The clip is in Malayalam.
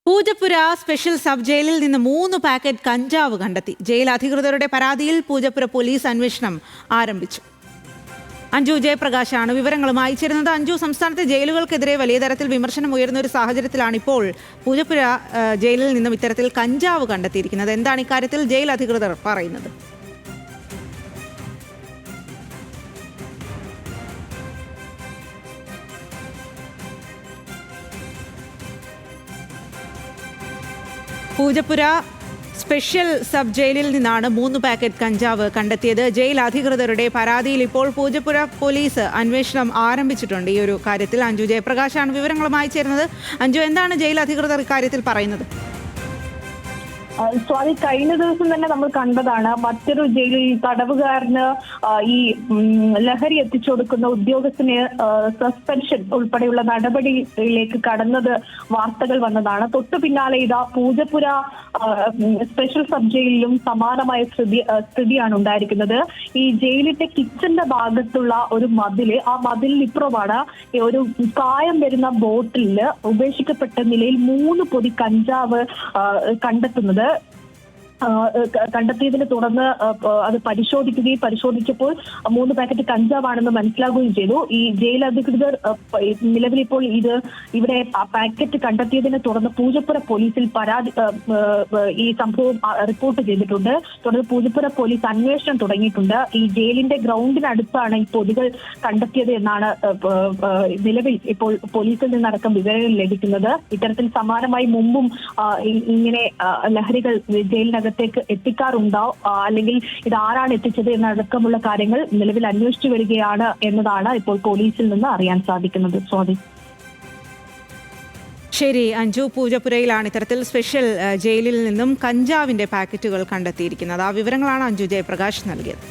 പൂജപ്പുര സ്പെഷ്യൽ സബ് ജയിലിൽ നിന്ന് 3 പാക്കറ്റ് കഞ്ചാവ് കണ്ടെത്തി. ജയിൽ അധികൃതരുടെ പരാതിയിൽ പൂജപ്പുര പോലീസ് അന്വേഷണം ആരംഭിച്ചു. അഞ്ജു ജയപ്രകാശാണ് വിവരങ്ങളുമായി ചേരുന്നത്. അഞ്ജു, സംസ്ഥാനത്തെ ജയിലുകൾക്കെതിരെ വലിയ തരത്തിൽ വിമർശനം ഉയർന്ന ഒരു സാഹചര്യത്തിലാണ് ഇപ്പോൾ പൂജപ്പുര ജയിലിൽ നിന്നും ഇത്തരത്തിൽ കഞ്ചാവ് കണ്ടെത്തിയിരിക്കുന്നത്. എന്താണ് ഇക്കാര്യത്തിൽ ജയിൽ അധികൃതർ പറയുന്നത്? പൂജപ്പുര സ്പെഷ്യൽ സബ് ജയിലിൽ നിന്നാണ് 3 പാക്കറ്റ് കഞ്ചാവ് കണ്ടെത്തിയത്. ജയിൽ അധികൃതരുടെ പരാതിയിൽ ഇപ്പോൾ പൂജപ്പുര പോലീസ് അന്വേഷണം ആരംഭിച്ചിട്ടുണ്ട്. ഈ ഒരു കാര്യത്തിൽ അഞ്ജു ജയപ്രകാശാണ് വിവരങ്ങളുമായി ചേരുന്നത്. അഞ്ജു, എന്താണ് ജയിൽ അധികൃതർ ഇക്കാര്യത്തിൽ പറയുന്നത്? സ്വാതി, കഴിഞ്ഞ ദിവസം തന്നെ നമ്മൾ കണ്ടതാണ് മറ്റൊരു ജയിലിൽ തടവുകാരന് ഈ ലഹരി എത്തിച്ചു കൊടുക്കുന്ന ഉദ്യോഗസ്ഥന് സസ്പെൻഷൻ ഉൾപ്പെടെയുള്ള നടപടിയിലേക്ക് കടന്നത് വാർത്തകൾ വന്നതാണ്. തൊട്ടു പിന്നാലെ ഇതാ പൂജപ്പുര സ്പെഷ്യൽ സബ് ജയിലിലും സമാനമായ സ്ഥിതിയാണ് ഉണ്ടായിരിക്കുന്നത്. ഈ ജയിലിന്റെ കിച്ചന്റെ ഭാഗത്തുള്ള ഒരു മതില്, ആ മതിലിന് ഇപ്പുറമാണ് ഒരു കായം വരുന്ന ബോട്ടിലില് ഉപേക്ഷിക്കപ്പെട്ട നിലയിൽ 3 പൊതി കഞ്ചാവ് കണ്ടെത്തിയതിനെ തുടർന്ന് അത് പരിശോധിച്ചപ്പോൾ 3 പാക്കറ്റ് കഞ്ചാവാണെന്ന് മനസ്സിലാക്കുകയും ചെയ്തു. ഈ ജയിൽ അധികൃതർ നിലവിലിപ്പോൾ ഇവിടെ പാക്കറ്റ് കണ്ടെത്തിയതിനെ തുടർന്ന് പൂജപ്പുര പോലീസിൽ ഈ സംഭവം റിപ്പോർട്ട് ചെയ്തിട്ടുണ്ട്. തുടർന്ന് പൂജപ്പുര പോലീസ് അന്വേഷണം തുടങ്ങിയിട്ടുണ്ട്. ഈ ജയിലിന്റെ ഗ്രൗണ്ടിനടുത്താണ് ഈ പൊതികൾ കണ്ടെത്തിയത് എന്നാണ് നിലവിൽ ഇപ്പോൾ പോലീസിൽ നിന്നടക്കം വിവരങ്ങൾ ലഭിക്കുന്നത്. ഇത്തരത്തിൽ സമാനമായി മുമ്പും ഇങ്ങനെ ലഹരികൾ ജയിലിനകത്ത് എത്തിക്കാറുണ്ടോ, അല്ലെങ്കിൽ ഇത് ആരാണ് എത്തിച്ചത് എന്നടക്കമുള്ള കാര്യങ്ങൾ നിലവിൽ അന്വേഷിച്ചു വരികയാണ് എന്നതാണ് ഇപ്പോൾ പോലീസിൽ നിന്ന് അറിയാൻ സാധിക്കുന്നത്. സ്വാതി. ശരി അഞ്ജു, പൂജപ്പുരയിലാണ് ഇത്തരത്തിൽ സ്പെഷ്യൽ ജയിലിൽ നിന്നും കഞ്ചാവിന്റെ പാക്കറ്റുകൾ കണ്ടെത്തിയിരിക്കുന്നത്. ആ വിവരങ്ങളാണ് അഞ്ജു ജയപ്രകാശ് നൽകിയത്.